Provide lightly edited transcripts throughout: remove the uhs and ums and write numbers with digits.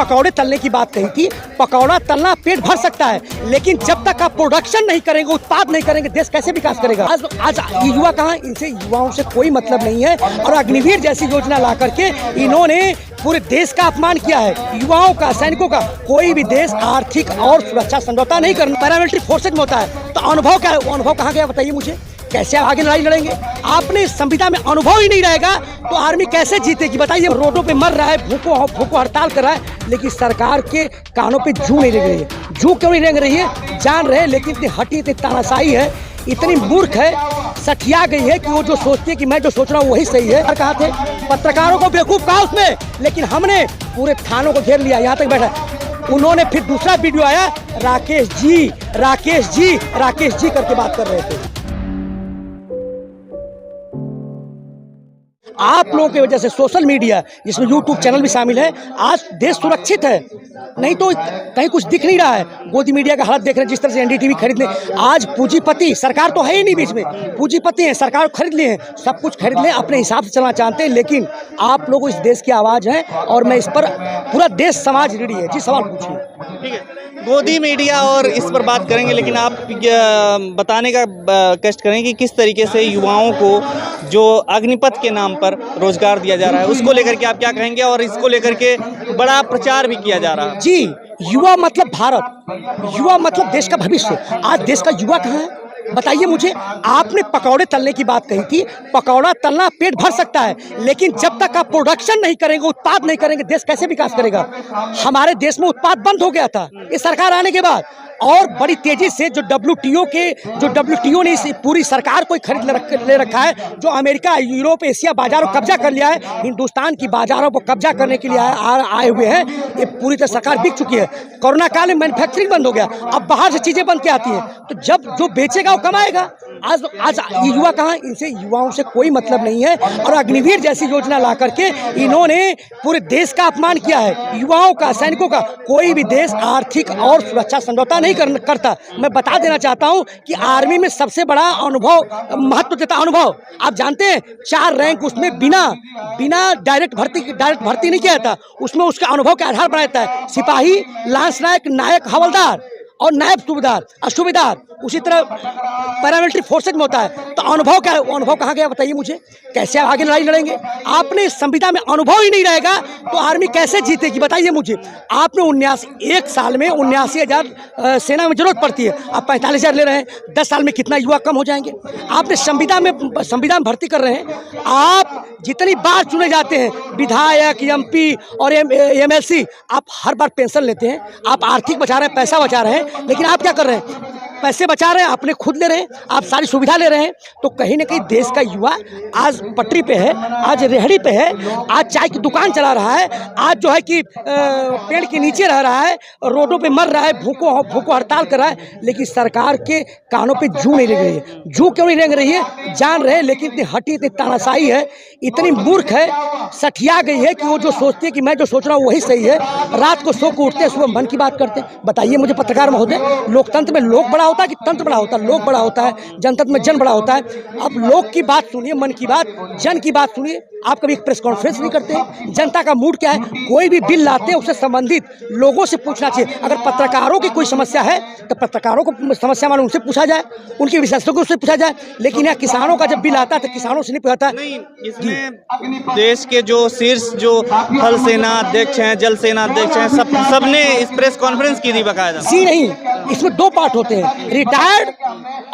पकौड़े तलने की बात कही थी। पकौड़ा तलना पेट भर सकता है, लेकिन जब तक आप प्रोडक्शन नहीं करेंगे, उत्पाद नहीं करेंगे, देश कैसे विकास करेगा। आज युवा कहाँ, इनसे युवाओं से कोई मतलब नहीं है। और अग्निवीर जैसी योजना ला करके इन्होंने पूरे देश का अपमान किया है, युवाओं का, सैनिकों का। कोई भी देश आर्थिक और सुरक्षा समझौता नहीं करना, पैरामिलिट्री फोर्सेज में होता है। तो अनुभव क्या है, वो अनुभव कहाँ गया बताइए मुझे। कैसे आगे लड़ाई लड़ेंगे? आपने संविधान में अनुभव ही नहीं रहेगा तो आर्मी कैसे जीतेगी बताइए। रोडों पे मर रहा है, भूखों हड़ताल कर रहा है, लेकिन सरकार के कानों पे जू नहीं रेंग रही है। जू क्यों नहीं रेंग रही है? जान रहे, लेकिन इतनी हटी, इतनी तानाशाही है, इतनी मूर्ख है, सठिया गई है कि वो जो सोचती है कि मैं जो सोच रहा हूँ वही सही है। और कहा थे पत्रकारों को बेवकूफ कहा उसमें, लेकिन हमने पूरे थानों को घेर लिया, यहाँ तक बैठा। उन्होंने फिर दूसरा वीडियो आया, राकेश जी राकेश जी राकेश जी करके बात कर रहे थे। आप लोगों की वजह से सोशल मीडिया, जिसमें यूट्यूब चैनल भी शामिल है, आज देश सुरक्षित है। नहीं तो कहीं कुछ दिख नहीं रहा है। गोदी मीडिया का हालत देख रहे हैं, जिस तरह से एनडीटीवी खरीद ले। आज पूंजीपति, सरकार तो है ही नहीं बीच में, पूंजीपति हैं, सरकार खरीद लिए हैं, सब कुछ खरीद ले, अपने हिसाब से चलना चाहते हैं। लेकिन आप लोग इस देश की आवाज़ हैं और मैं इस पर पूरा देश समाज रेडी है। जी सवाल पूछिए। ठीक है, गोदी मीडिया और इस पर बात करेंगे, लेकिन आप बताने का कष्ट करें कि किस तरीके से युवाओं को जो अग्निपथ के नाम पर रोजगार दिया जा रहा है, उसको लेकर के आप क्या कहेंगे? और इसको लेकर के बड़ा प्रचार भी किया जा रहा है। जी, युवा मतलब भारत, युवा मतलब देश का भविष्य। आज देश का युवा कहाँ है बताइए मुझे। आपने पकौड़े तलने की बात कही थी। पकौड़ा तलना पेट भर सकता है, लेकिन जब तक आप प्रोडक्शन नहीं करेंगे, उत्पाद नहीं करेंगे, देश कैसे विकास करेगा। हमारे देश में उत्पाद बंद हो गया था ये सरकार आने के बाद, और बड़ी तेजी से जो डब्ल्यूटीओ ने इस पूरी सरकार को खरीद ले रखा है, जो अमेरिका, यूरोप, एशिया बाजारों को कब्जा कर लिया है, हिंदुस्तान की बाजारों को कब्जा करने के लिए आए हुए हैं। ये पूरी तरह सरकार बिक चुकी है। कोरोना काल में मैन्युफैक्चरिंग बंद हो गया, अब बाहर से चीजें बन के आती हैं, तो जब जो बेचेगा वो कमाएगा। आज युवा कहाँ, इनसे युवाओं से कोई मतलब नहीं है। और अग्निवीर जैसी योजना ला करके इन्होंने पूरे देश का अपमान किया है, युवाओं का, सैनिकों का। कोई भी देश आर्थिक और सुरक्षा समझौता नहीं करता। मैं बता देना चाहता हूं कि आर्मी में सबसे बड़ा अनुभव, महत्व देता अनुभव। आप जानते हैं 4 रैंक उसमें बिना डायरेक्ट भर्ती नहीं किया जाता, उसमें उसका अनुभव के आधार बनाया जाता है। सिपाही, लांस नायक, नायक, हवलदार और नायब सूबेदार और सूबेदार, उसी तरह पैरामिलिट्री फोर्सेज में होता है। तो अनुभव क्या है, वो अनुभव कहाँ गया बताइए मुझे। कैसे आगे लड़ाई लड़ेंगे? आपने संविधान में अनुभव ही नहीं रहेगा तो आर्मी कैसे जीतेगी बताइए मुझे। आपने एक साल में 79,000 सेना में जरूरत पड़ती है, आप 45,000 ले रहे हैं। 10 साल में कितना युवा कम हो जाएंगे? आपने संविधान भर्ती कर रहे हैं। आप जितनी बार चुने जाते हैं, विधायक, एमपी और एमएलसी, आप हर बार पेंशन लेते हैं। आप आर्थिक बचा रहे हैं, पैसा बचा रहे हैं, लेकिन आप क्या कर रहे हैं? पैसे बचा रहे हैं, अपने खुद ले रहे हैं, आप सारी सुविधा ले रहे हैं। तो कहीं ना कहीं देश का युवा आज पटरी पे है, आज रेहड़ी पे है, आज चाय की दुकान चला रहा है, आज जो है कि पेड़ के नीचे रह रहा है, रोडों पे मर रहा है, भूखों हड़ताल कर रहा है, लेकिन सरकार के कानों पे जू नहीं रेंग रही है। जू क्यों नहीं रेंग रही है? जान रहे, लेकिन इतनी हटी, इतनी तानाशाही है, इतनी मूर्ख है, सठिया गई है कि वो जो सोचती है कि मैं जो सोच रहा हूँ वही सही है। रात को सो को उठते हैं, सुबह मन की बात करते हैं। बताइए मुझे पत्रकार महोदय, लोकतंत्र में लोक बड़ा होता है कि तंत्र बड़ा होता है? लोक बड़ा होता है, जनतंत्र में जन बड़ा होता है। अब लोक की बात सुनिए, मन की बात, जन की बात सुनिए। आप कभी एक प्रेस कॉन्फ्रेंस नहीं करते हैं? जनता का मूड क्या है? कोई भी बिल लाते हैं उससे संबंधित लोगों से पूछना चाहिए। अगर पत्रकारों की कोई समस्या है तो पत्रकारों को समस्या मालूम, उनसे पूछा जाए, उनके विशेषज्ञों से पूछा जाए। लेकिन यहाँ किसानों का जब बिल आता है तो किसानों से नहीं पूछाता है। इसमें देश के जो शीर्ष जो थल सेना अध्यक्ष हैं, जल सेना अध्यक्ष हैं, सबने इस प्रेस कॉन्फ्रेंस की थी बकायदा। जी नहीं, इसमें 2 पार्ट होते हैं, रिटायर्ड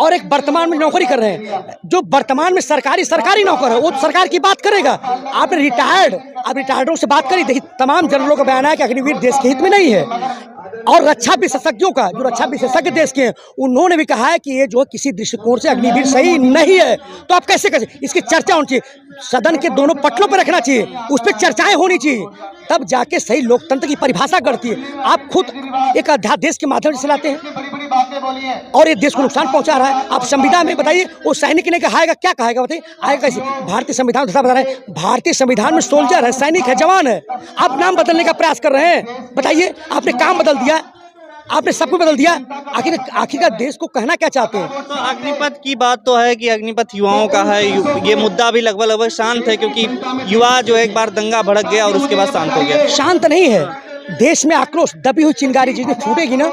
और एक वर्तमान में नौकरी कर रहे हैं। जो वर्तमान में सरकारी नौकर है वो तो सरकार की बात करेगा। आपने रिटायर्डों से बात करी, देखिए तमाम जनरलों का बयान है कि अग्निवीर देश के हित में नहीं है। और रक्षा विशेषज्ञों का, जो रक्षा विशेषज्ञ देश के हैं, उन्होंने भी कहा है कि ये जो किसी दृष्टिकोण से अग्निवीर सही नहीं है। तो आप कैसे करें? इसकी चर्चा होनी चाहिए, सदन के दोनों पटलों पर रखना चाहिए, उस पर चर्चाएं होनी चाहिए, तब जाके सही लोकतंत्र की परिभाषा करती है। आप खुद एक अध्यादेश के माध्यम से चलाते हैं और ये देश को नुकसान पहुंचा रहा है। आप संविधान में बताइए, वो सैनिक ने कहा क्या कहेगा बताइए? आएगा कैसे? भारतीय संविधान बता रहे हैं, भारतीय संविधान में सोल्जर है, सैनिक है, जवान है। आप नाम बदलने का प्रयास कर रहे हैं। बताइए, आपने काम बदल दिया, आपने सब कुछ बदल दिया। आखिरकार देश को कहना क्या चाहते हैं? तो अग्निपथ की बात तो है कि अग्निपथ युवाओं का है। ये मुद्दा भी लगभग शांत है, क्योंकि युवा जो एक बार दंगा भड़क गया और उसके बाद शांत हो गया। शांत नहीं है, देश में आक्रोश, दबी हुई चिंगारी जिस दिन फूटेगी ना,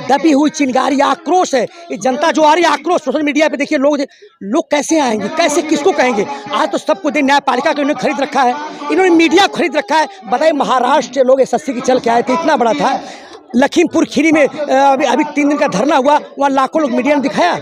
दबी हुई चिंगारी आक्रोश है। ये जनता जो आ रही है आक्रोश, सोशल मीडिया पे देखिए लोग कैसे आएंगे, कैसे किसको कहेंगे। आज तो सबको दे, न्यायपालिका को इन्होंने खरीद रखा है, इन्होंने मीडिया खरीद रखा है। बताइए महाराष्ट्र से लोग SSC की चल के आए थे, इतना बड़ा था। लखीमपुर खीरी में अभी 3 दिन का धरना हुआ, वहाँ लाखों लोग मीडिया ने दिखाया,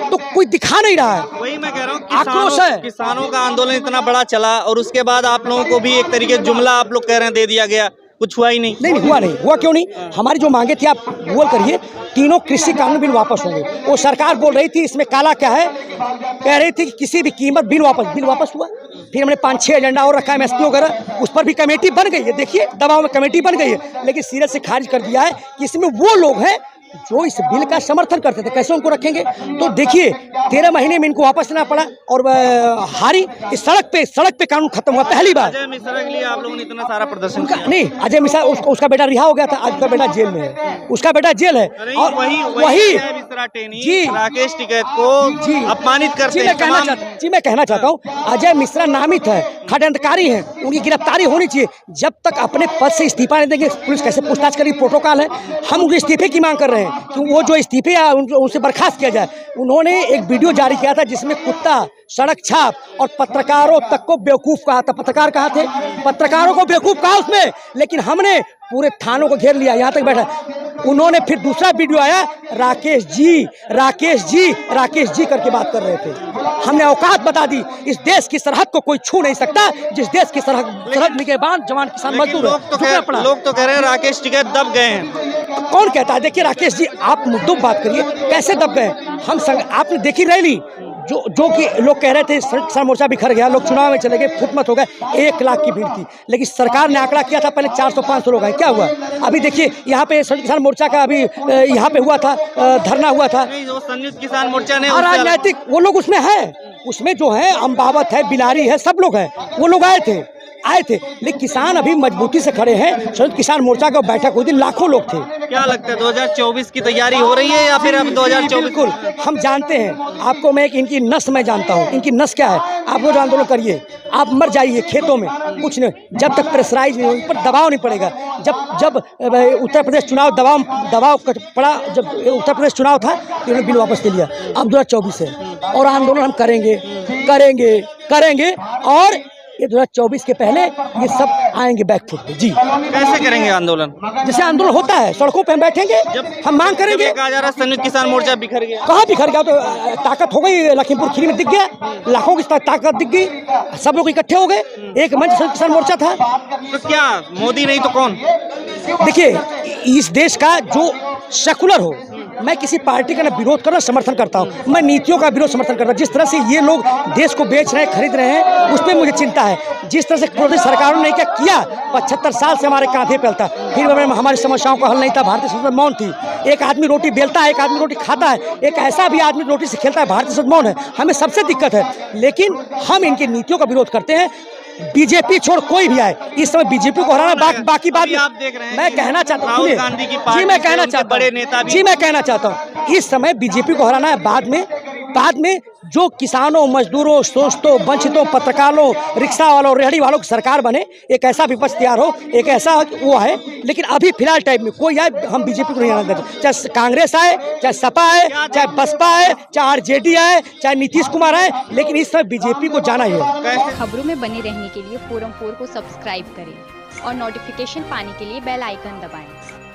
तो कोई दिखा नहीं रहा है। वही मैं कह रहा हूँ, आक्रोश है। किसानों का आंदोलन इतना बड़ा चला और उसके बाद आप लोगों को भी एक तरीके जुमला आप लोग कह रहे हैं दे दिया गया, कुछ हुआ ही नहीं। नहीं हुआ नहीं, हुआ क्यों नहीं? हमारी जो मांगे थी आप गूगल करिए, तीनों कृषि कानून बिल वापस होंगे। वो सरकार बोल रही थी इसमें काला क्या है, कह रही थी कि किसी भी कीमत बिल वापस हुआ। फिर हमने 5-6 एजेंडा और रखा है, MSP वगैरह, उस पर भी कमेटी बन गई है। देखिए दबाव में कमेटी बन गई है, लेकिन सीरियस से खारिज कर दिया है कि इसमें वो लोग हैं जो इस बिल का समर्थन करते थे, कैसे उनको रखेंगे? तो देखिए 13 महीने में इनको वापस लेना पड़ा और हारी। इस सड़क पे कानून खत्म हुआ पहली बार। अजय मिश्रा के लिए आप लोगों ने इतना सारा प्रदर्शन किया। नहीं, अजय मिश्रा उसका बेटा रिहा हो गया था, आज उसका बेटा जेल में है, उसका बेटा जेल है। और वही अजय मिश्रा टेनी जी राकेश टिकैत को जी अपमानित करते हैं। मैं कहना चाहता हूँ अजय मिश्रा नामित है, षड्यंत्रकारी हैं, उनकी गिरफ्तारी होनी चाहिए। जब तक अपने पद से इस्तीफा नहीं देंगे, पुलिस कैसे पूछताछ करेगी? प्रोटोकॉल है, हम उनके इस्तीफे की मांग कर रहे हैं कि वो जो इस्तीफे उनसे बर्खास्त किया जाए। उन्होंने एक वीडियो जारी किया था जिसमें कुत्ता, सड़क छाप और पत्रकारों तक को बेवकूफ़ कहा था। पत्रकार कहाँ थे? पत्रकारों को बेवकूफ़ कहा उसमें, लेकिन हमने पूरे थानों को घेर लिया, यहाँ तक बैठा। उन्होंने फिर दूसरा वीडियो आया, राकेश जी करके बात कर रहे थे। हमने औकात बता दी, इस देश की सरहद को कोई छू नहीं सकता, जिस देश की सरहद निगहबान जवान किसान मजदूर है। लोग तो कह रहे हैं राकेश टिकैत दब गए हैं। कौन कहता है? देखिए राकेश जी, आप मुद्दों पर बात करिए, कैसे दब गए? आपने देखी रैली जो कि लोग कह रहे थे किसान मोर्चा बिखर गया, लोग चुनाव में चले गए, फुटमत हो गए, 1 लाख की भीड़ थी, लेकिन सरकार ने आंकड़ा किया था पहले 400-500 लोग आए। क्या हुआ? अभी देखिए यहाँ पे किसान मोर्चा का अभी यहाँ पे हुआ था, धरना हुआ था। संयुक्त किसान मोर्चा ने राजनीतिक वो लोग उसमें है, उसमें जो है अम्बावत है, बिलारी है, सब लोग हैं, वो लोग आए थे, लेकिन किसान अभी मजबूती से खड़े हैं। संयुक्त किसान मोर्चा का बैठक हुई थी, लाखों लोग थे। क्या लगता है 2024 की तैयारी हो रही है या फिर अब 2024? बिल्कुल, हम जानते हैं, आपको मैं इनकी नस में जानता हूँ, इनकी नस क्या है। आप रोज आंदोलन करिए, आप मर जाइए खेतों में, कुछ नहीं, जब तक प्रेशराइज नहीं हो, इन पर दबाव नहीं पड़ेगा। जब उत्तर प्रदेश चुनाव दबाव पड़ा, जब उत्तर प्रदेश चुनाव था तो उन्होंने बिल वापस ले लिया। अब 2024 है और आंदोलन हम करेंगे और ये 2024 के पहले ये सब आएंगे बैकफुट पे। जी, कैसे करेंगे आंदोलन? जैसे आंदोलन होता है, सड़कों पे हम बैठेंगे, जब हम मांग करेंगे। कहा जा रहा है संयुक्त किसान मोर्चा बिखर गया। कहाँ बिखर गया? तो ताकत हो गई, लखीमपुर खीरी में दिख गया, लाखों की ताकत दिख गई, सब लोग इकट्ठे हो गए, एक मंच संयुक्त किसान मोर्चा था। तो क्या मोदी नहीं तो कौन? देखिए इस देश का जो सेकुलर हो, मैं किसी पार्टी का ना विरोध करना समर्थन करता हूँ, मैं नीतियों का विरोध समर्थन करता हूँ। जिस तरह से ये लोग देश को बेच रहे हैं, खरीद रहे हैं, उस पर मुझे चिंता है। जिस तरह से प्रदेश सरकारों ने क्या किया, 75 साल से हमारे कांधे पे चलता, फिर हमारी समस्याओं का हल नहीं था। भारतीय संसद मौन थी। एक आदमी रोटी बेलता है, एक आदमी रोटी खाता है, एक ऐसा भी आदमी रोटी से खेलता है, भारतीय संसद मौन है। हमें सबसे दिक्कत है, लेकिन हम इनकी नीतियों का विरोध करते हैं। बीजेपी छोड़ कोई भी आए, इस समय बीजेपी को हराना बाकी बात आप देख रहे हैं। मैं कहना चाहता हूँ, राहुल गांधी की पार्टी, जी मैं कहना चाहता हूँ, बड़े नेता भी। जी मैं कहना चाहता हूँ, इस समय बीजेपी को हराना है। बाद में जो किसानों, मजदूरों, शोषितों, वंचितों, पत्रकारों, रिक्शा वालों, रेहड़ी वालों की सरकार बने, एक ऐसा विपक्ष तैयार हो, एक ऐसा वो है। लेकिन अभी फिलहाल टाइम में कोई आए, हम बीजेपी को नहीं आने देंगे। चाहे कांग्रेस आए, चाहे सपा आए, चाहे बसपा आए, चाहे आरजेडी आए, चाहे नीतीश कुमार आए, लेकिन इस समय बीजेपी को जाना ही है। खबरों में बने रहने के लिए फोरम 4 को सब्सक्राइब करें और नोटिफिकेशन पाने के लिए बेल आइकन दबाएं।